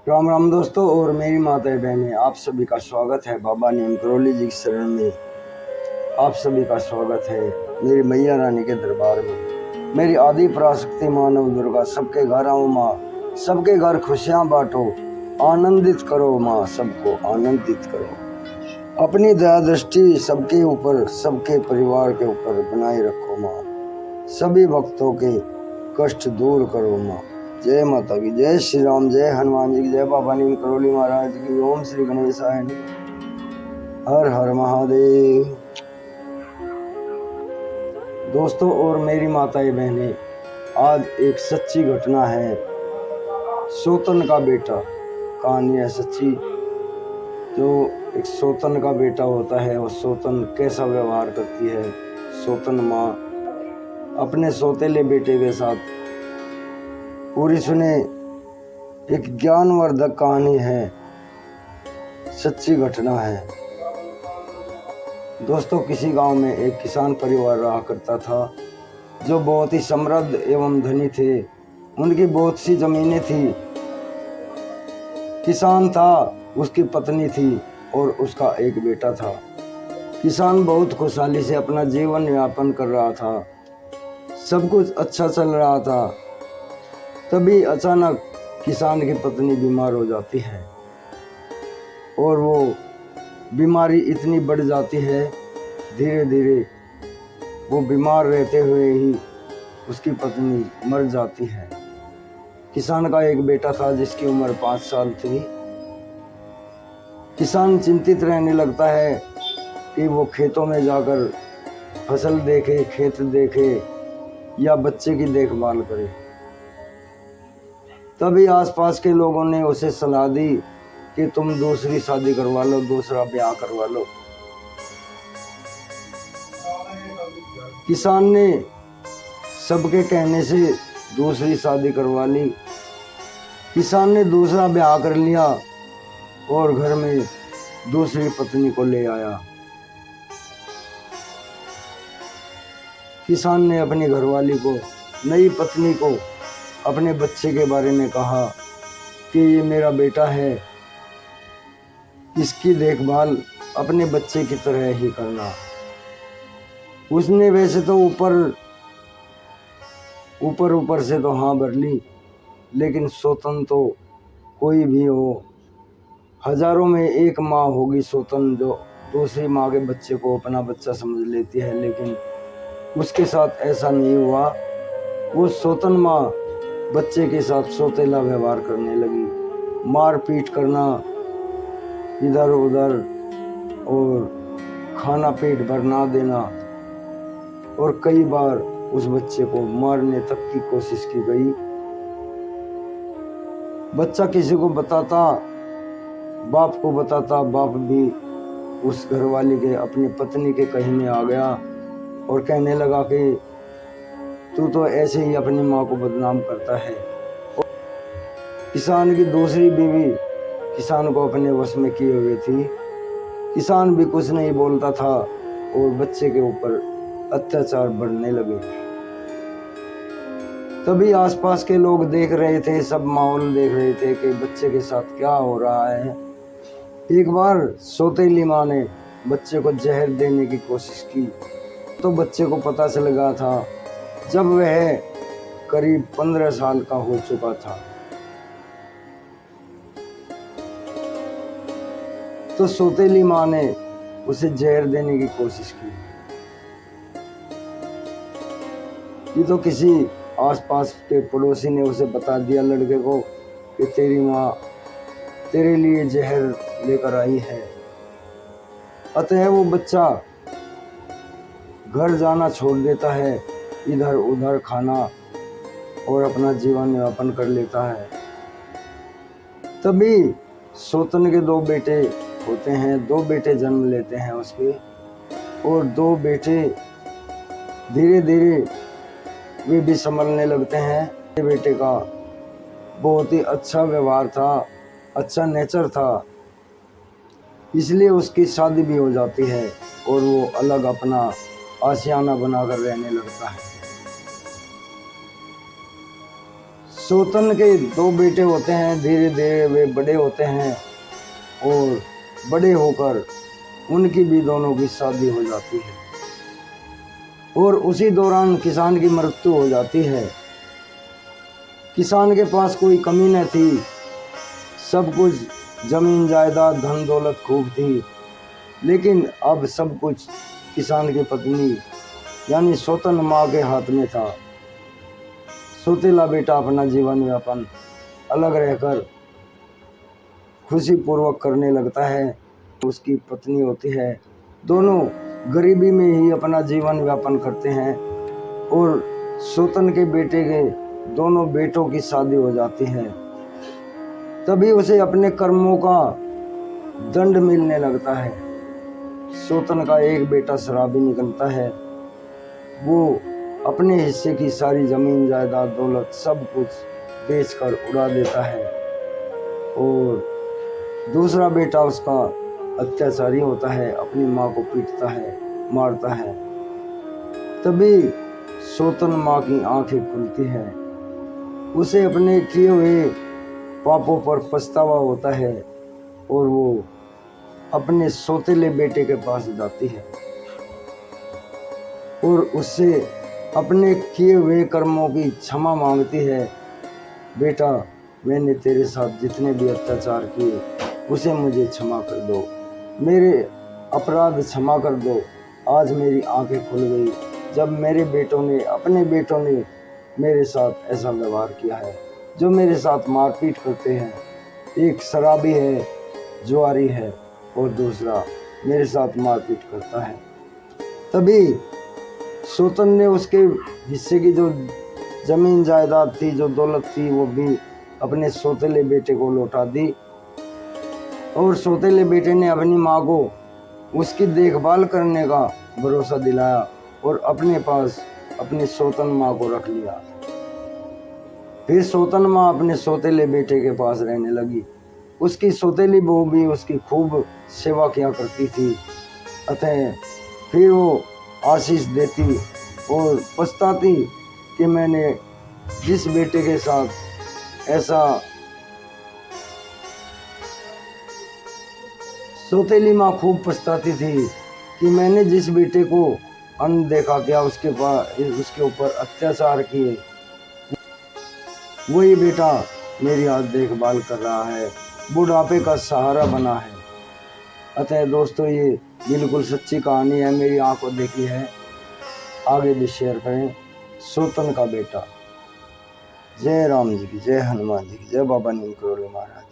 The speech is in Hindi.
राम राम दोस्तों और मेरी माता बहनें, आप सभी का स्वागत है बाबा नीम करोली जी की शरण में। आप सभी का स्वागत है मेरी मैया रानी के दरबार में। मेरी आदि पराशक्ति माँ नव दुर्गा, सबके घर आओ माँ, सबके घर खुशियाँ बांटो, आनंदित करो माँ, सबको आनंदित करो। अपनी दया दृष्टि सबके ऊपर, सबके परिवार के ऊपर बनाए रखो माँ, सभी भक्तों के कष्ट दूर करो माँ। जय माता की, जय श्री राम, जय हनुमान जी की, जय बाबा नीम करोली महाराज की। ओम श्री गणेशाय नमः। हर हर महादेव। दोस्तों और मेरी माताएं बहनें, आज एक सच्ची घटना है। सोतन का बेटा, कहानी है सच्ची। जो एक सोतन का बेटा होता है, वो सोतन कैसा व्यवहार करती है। सोतन माँ अपने सोतेले बेटे के साथ। पूरी सुने, एक ज्ञानवर्धक कहानी है, सच्ची घटना है। दोस्तों, किसी गांव में एक किसान परिवार रहा करता था, जो बहुत ही समृद्ध एवं धनी थे। उनकी बहुत सी जमीनें थी। किसान था, उसकी पत्नी थी और उसका एक बेटा था। किसान बहुत खुशहाली से अपना जीवन यापन कर रहा था, सब कुछ अच्छा चल रहा था। तभी अचानक किसान की पत्नी बीमार हो जाती है और वो बीमारी इतनी बढ़ जाती है, धीरे धीरे वो बीमार रहते हुए ही उसकी पत्नी मर जाती है। किसान का एक बेटा था जिसकी उम्र 5 साल थी। किसान चिंतित रहने लगता है कि वो खेतों में जाकर फसल देखे, खेत देखे या बच्चे की देखभाल करे। तभी आसपास के लोगों ने उसे सलाह दी कि तुम दूसरी शादी करवा लो, दूसरा ब्याह करवा लो। किसान ने सबके कहने से दूसरी शादी करवा ली। किसान ने दूसरा ब्याह कर लिया और घर में दूसरी पत्नी को ले आया। किसान ने अपनी घरवाली को, नई पत्नी को अपने बच्चे के बारे में कहा कि ये मेरा बेटा है, इसकी देखभाल अपने बच्चे की तरह ही करना। उसने वैसे तो ऊपर से तो हाँ भर ली, लेकिन सोतन तो कोई भी हो, हजारों में एक माँ होगी सोतन जो दूसरी माँ के बच्चे को अपना बच्चा समझ लेती है। लेकिन उसके साथ ऐसा नहीं हुआ। वो सोतन माँ बच्चे के साथ सोतेला व्यवहार करने लगी, मार पीट करना इधर उधर और खाना पेट भर ना देना, और कई बार उस बच्चे को मारने तक की कोशिश की गई। बच्चा किसी को बताता, बाप को बताता, बाप भी उस घरवाली के, अपनी पत्नी के कहने आ गया और कहने लगा कि तू तो ऐसे ही अपनी माँ को बदनाम करता है। किसान की दूसरी बीवी किसान को अपने वश में किए हुए थी। किसान भी कुछ नहीं बोलता था और बच्चे के ऊपर अत्याचार बढ़ने लगे। तभी आसपास के लोग देख रहे थे, सब माहौल देख रहे थे कि बच्चे के साथ क्या हो रहा है। एक बार सौतेली माँ ने बच्चे को जहर देने की कोशिश की तो बच्चे को पता चल गया था, जब वह करीब 15 साल का हो चुका था। तो सौतेली माँ ने उसे जहर देने की कोशिश की। ये तो किसी आसपास के पड़ोसी ने उसे बता दिया लड़के को कि तेरी माँ तेरे लिए जहर लेकर आई है। अतः वो बच्चा घर जाना छोड़ देता है, इधर उधर खाना और अपना जीवन यापन कर लेता है। तभी सोतन के 2 बेटे होते हैं, 2 बेटे जन्म लेते हैं उसके, और 2 बेटे धीरे धीरे वे भी संभलने लगते हैं। बेटे का बहुत ही अच्छा व्यवहार था, अच्छा नेचर था, इसलिए उसकी शादी भी हो जाती है और वो अलग अपना आशियाना बनाकर रहने लगता है। सोतन के दो बेटे होते हैं। धीरे धीरे वे बड़े होते हैं और बड़े होकर उनकी भी दोनों की शादी हो जाती है और उसी दौरान किसान की मृत्यु हो जाती है। किसान के पास कोई कमी न थी, सब कुछ जमीन जायदाद धन दौलत खूब थी, लेकिन अब सब कुछ किसान की पत्नी यानी सोतन माँ के हाथ में था। सौतेला बेटा अपना जीवन यापन अलग रहकर खुशी पूर्वक करने लगता है। उसकी पत्नी होती है, दोनों गरीबी में ही अपना जीवन यापन करते हैं और सोतन के बेटे के दोनों बेटों की शादी हो जाती है। तभी उसे अपने कर्मों का दंड मिलने लगता है। सोतन का एक बेटा शराबी निकलता है, वो अपने हिस्से की सारी जमीन जायदाद दौलत सब कुछ बेचकर उड़ा देता है और दूसरा बेटा उसका अत्याचारी होता है, अपनी माँ को पीटता है, मारता है। तभी सोतन माँ की आंखें खुलती है, उसे अपने किए हुए पापों पर पछतावा होता है और वो अपने सौतेले बेटे के पास जाती है और उससे अपने किए हुए कर्मों की क्षमा मांगती है। बेटा, मैंने तेरे साथ जितने भी अत्याचार किए उसे मुझे क्षमा कर दो, मेरे अपराध क्षमा कर दो। आज मेरी आंखें खुल गई जब मेरे अपने बेटों ने मेरे साथ ऐसा व्यवहार किया है, जो मेरे साथ मारपीट करते हैं। एक शराबी है, जुआरी है और दूसरा मेरे साथ मारपीट करता है। तभी सोतन ने उसके हिस्से की जो जमीन जायदाद थी, जो दौलत थी, वो भी अपने सौतेले बेटे को लौटा दी और सौतेले बेटे ने अपनी माँ को उसकी देखभाल करने का भरोसा दिलाया और अपने पास अपनी सोतन माँ को रख लिया। फिर सोतन माँ अपने सौतेले बेटे के पास रहने लगी। उसकी सौतेली बहू भी उसकी खूब सेवा किया करती थी। अतः फिर वो आशीष देती और पछताती कि मैंने जिस बेटे के साथ ऐसा सौतेली माँ खूब पछताती थी कि मैंने जिस बेटे को अनदेखा किया, उसके ऊपर अत्याचार किए, वही बेटा मेरी आज देखभाल कर रहा है, बुढ़ापे का सहारा बना है। अतः दोस्तों, ये बिल्कुल सच्ची कहानी है, मेरी आंखों देखी है। आगे भी शेयर करें। सोतन का बेटा। जय राम जी की, जय हनुमान जी की, जय बाबा नीम करोली महाराज।